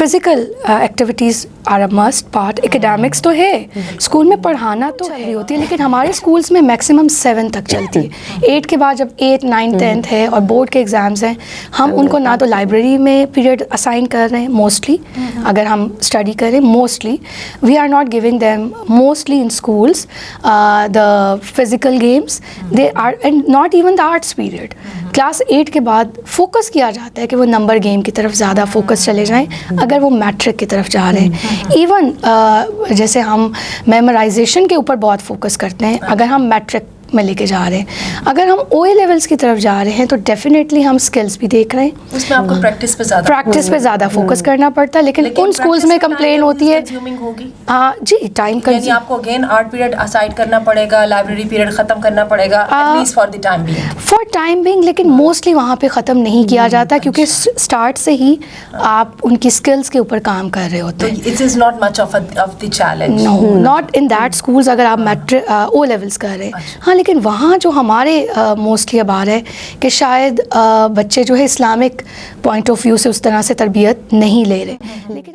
Physical activities are a must part. Academics تو ہے, school میں پڑھانا تو رہی ہوتی ہے, لیکن ہمارے اسکولس میں میکسیمم 7 تک چلتی ہے. 8 کے بعد جب 8, 9, 10th ہے اور بورڈ کے ایگزامس ہیں, ہم ان کو نہ تو لائبریری میں پیریڈ اسائن کر رہے ہیں موسٹلی, اگر ہم اسٹڈی کریں mostly we are not giving them mostly in schools the physical games, they are and not even the arts period. Class 8 کے بعد فوکس کیا جاتا ہے کہ وہ نمبر گیم کی طرف زیادہ فوکس چلے جائیں اگر وہ میٹرک کی طرف جا رہے ہیں. ایون جیسے ہم میمورائزیشن کے اوپر بہت فوکس کرتے ہیں اگر ہم میٹرک میں لے کے جا رہے ہیں. اگر ہم او اے لیولس کی طرف جا رہے ہیں تو ڈیفینیٹلی ہم اسکلس بھی دیکھ رہے ہیں, اس میں آپ کو پریکٹس پہ زیادہ فوکس کرنا پڑتا ہے. لیکن ان اسکولس میں کمپلین ہوتی ہے ہاں جی ٹائم یعنی آپ کو اگین آرٹ پیریڈ اسائڈ کرنا پڑے گا, لائبریری پیریڈ ختم کرنا پڑے گا at least for time being. لیکن موسٹلی وہاں پہ ختم نہیں کیا جاتا کیونکہ اسٹارٹ سے ہی آپ ان کی اسکلس کے اوپر کام کر رہے ہوتے ہیں. It is not much of the challenge, no not in that schools اگر آپ میٹرک او لیولس کر رہے ہیں. ہاں لیکن وہاں جو ہمارے موسٹلی اب آ رہا ہے کہ شاید بچے جو ہے اسلامک پوائنٹ آف ویو سے اس طرح سے تربیت نہیں لے رہے. لیکن